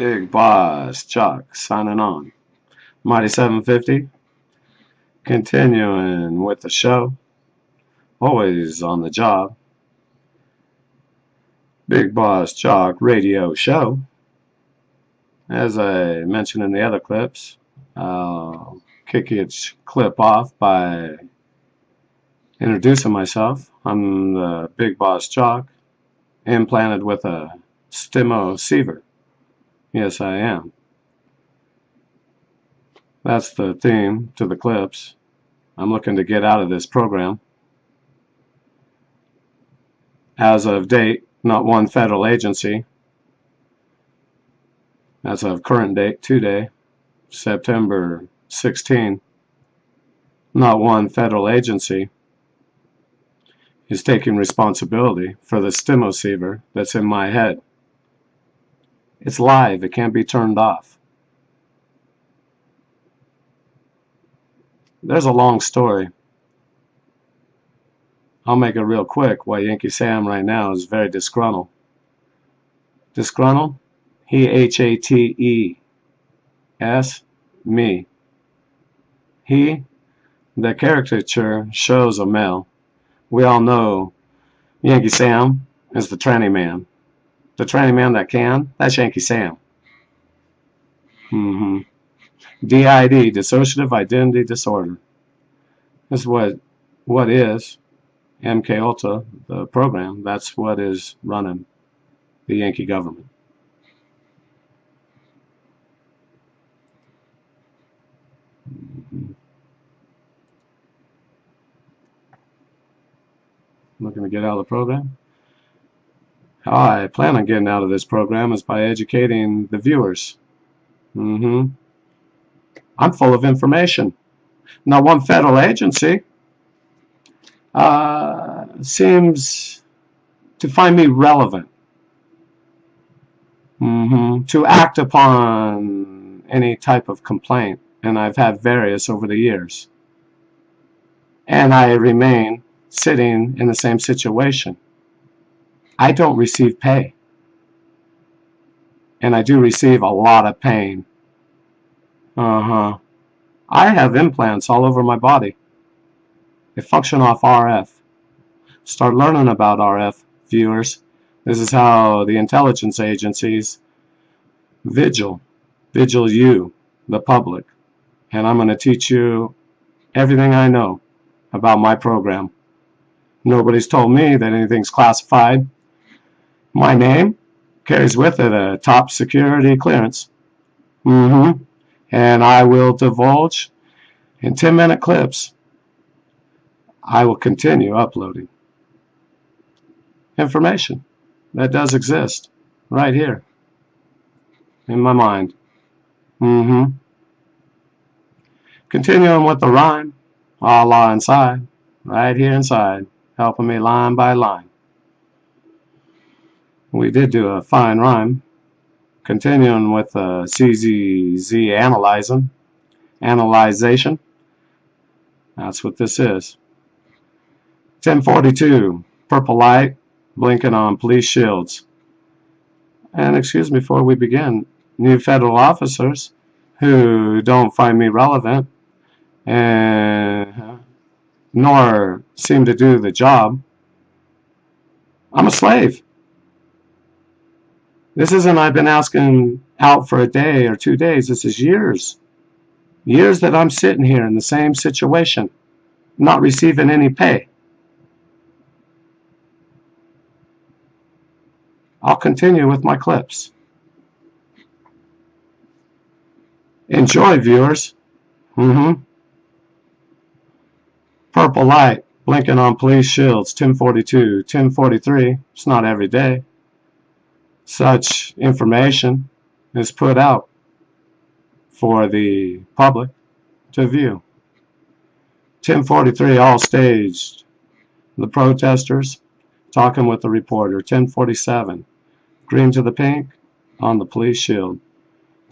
Big Boss Chuck signing on. Mighty 750, continuing with the show. Always on the job. Big Boss Chuck radio show. As I mentioned in the other clips, I'll kick each clip off by introducing myself. I'm the Big Boss Chuck, implanted with a Stimoceiver. Yes, I am. That's the theme to the clips. I'm looking to get out of this program. As of date, not one federal agency. As of current date, today, September 16, not one federal agency is taking responsibility for the Stimoceiver that's in my head. It's live. It can't be turned off. There's a long story. I'll make it real quick why Yankee Sam right now is very disgruntled. Disgruntled? He H-A-T-E-S, me. He, the caricature shows a male. We all know Yankee Sam is the tranny man. The tranny man that can, that's Yankee Sam. DID, dissociative identity disorder. This is what is MKultra, the program. That's what is running the Yankee government. Looking to get out of the program. How I plan on getting out of this program is by educating the viewers. I'm full of information. Not one federal agency seems to find me relevant to act upon any type of complaint, and I've had various over the years. And I remain sitting in the same situation. I don't receive pay. And I do receive a lot of pain. I have implants all over my body. They function off RF. Start learning about RF, viewers. This is how the intelligence agencies vigil you, the public. And I'm going to teach you everything I know about my program. Nobody's told me that anything's classified. My name carries with it a top security clearance. And I will divulge in 10-minute clips. I will continue uploading information that does exist right here in my mind. Continuing with the rhyme, Allah inside, right here inside, helping me line by line. We did do a fine rhyme. Continuing with CZZ analyzation. That's what this is. 1042, purple light, blinking on police shields. And excuse me before we begin, new federal officers who don't find me relevant and nor seem to do the job. I'm a slave. This isn't I've been asking out for a day or 2 days. This is years. Years that I'm sitting here in the same situation, not receiving any pay. I'll continue with my clips. Enjoy, viewers. Purple light, blinking on police shields, 1042, 1043. It's not every day. Such information is put out for the public to view. 1043, all staged. The protesters talking with the reporter. 1047, green to the pink on the police shield.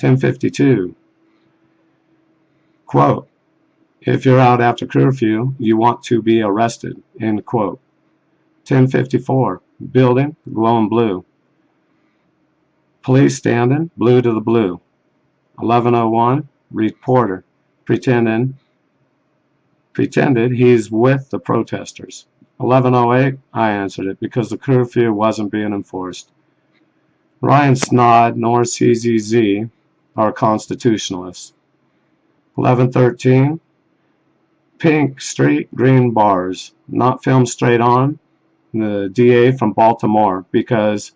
1052, quote, if you're out after curfew, you want to be arrested, end quote. 1054, building, glowing blue. Police standing, blue to the blue. 11:01, reporter pretended he's with the protesters. 11:08, I answered it because the curfew wasn't being enforced. Ryan Snod nor CZZ are constitutionalists. 11:13, pink street, green bars, not filmed straight on. The DA from Baltimore because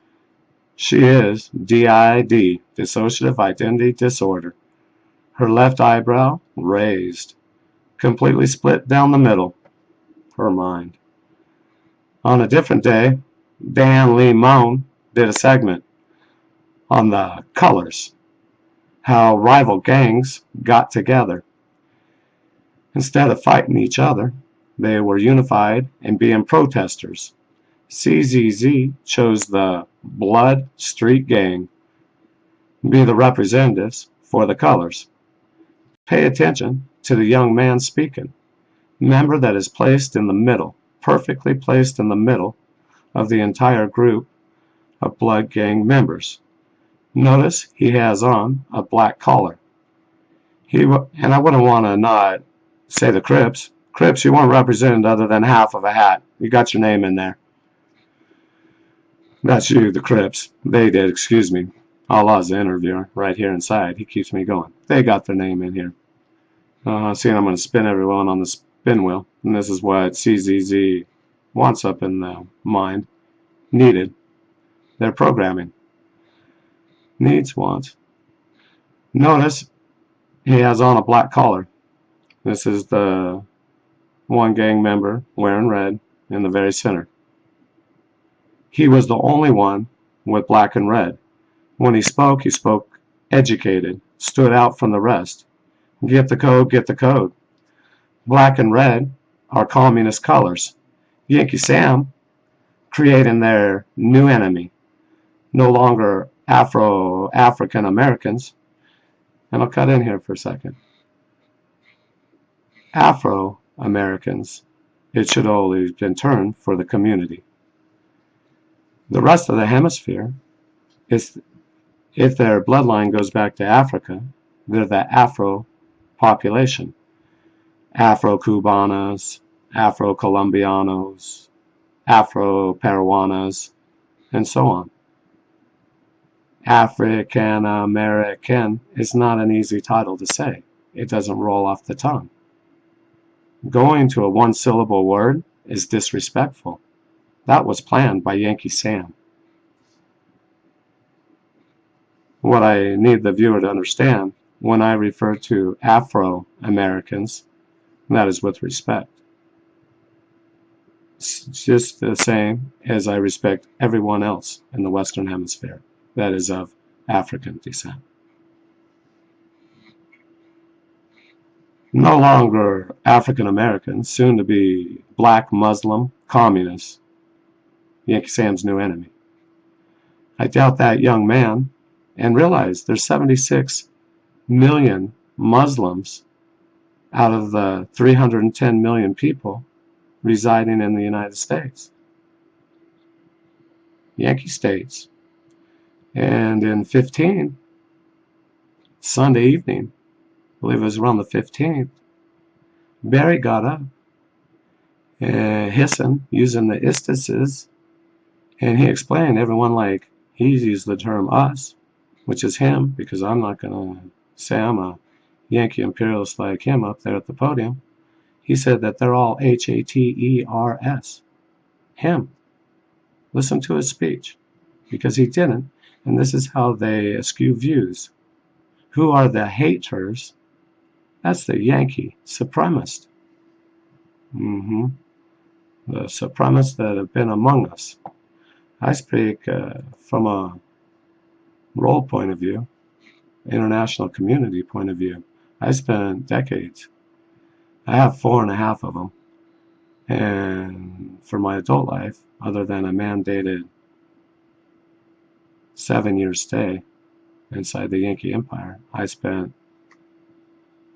she is DID, dissociative identity disorder. Her left eyebrow raised, completely split down the middle. Her mind. On a different day, Dan Lee Moan did a segment on the colors, how rival gangs got together. Instead of fighting each other, they were unified in being protesters. CZZ chose the Blood Street Gang to be the representatives for the colors. Pay attention to the young man speaking. Remember that is placed in the middle, perfectly placed in the middle of the entire group of Blood Gang members. Notice he has on a black collar. And I wouldn't want to not say the Crips. Crips, you weren't represented other than half of a hat. You got your name in there. That's you, the Crips. They did, excuse me. Allah's the interviewer right here inside. He keeps me going. They got their name in here. See, I'm going to spin everyone on the spin wheel. And this is what CZZ wants up in the mind. Needed. Their programming. Needs, wants. Notice he has on a black collar. This is the one gang member wearing red in the very center. He was the only one with black and red. When he spoke educated, stood out from the rest. Get the code, get the code. Black and red are communist colors. Yankee Sam creating their new enemy. No longer African Americans. And I'll cut in here for a second. Afro Americans, it should always have been turned for the community. The rest of the hemisphere, is, if their bloodline goes back to Africa, they're the Afro population. Afro-Cubanas, Afro-Colombianos, Afro-Peruanas, and so on. African American is not an easy title to say. It doesn't roll off the tongue. Going to a one-syllable word is disrespectful. That was planned by Yankee Sam. What I need the viewer to understand, when I refer to Afro-Americans, that is with respect. It's just the same as I respect everyone else in the Western Hemisphere that is of African descent. No longer African Americans, soon to be black Muslim communists, Yankee Sam's new enemy. I doubt that young man and realize there's 76 million Muslims out of the 310 million people residing in the United States. Yankee states. And in 15, Sunday evening, I believe it was around the 15th, Barry got up, hissing, using the istices, and he explained everyone like he's used the term us, which is him, because I'm not going to say I'm a Yankee imperialist like him up there at the podium. He said that they're all H-A-T-E-R-S. Him. Listen to his speech, because he didn't, and this is how they eschew views. Who are the haters? That's the Yankee supremacist. The supremacists that have been among us. I speak from a role point of view, international community point of view. I spent decades. I have 4.5 of them. And for my adult life, other than a mandated 7-year stay inside the Yankee Empire, I spent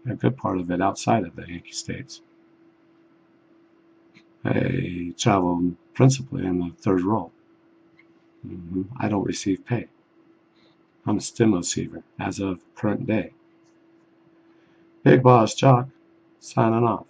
a good part of it outside of the Yankee States. I traveled principally in the third role. I don't receive pay. I'm a Stimoceiver as of current day. Big Boss Jock, signing off.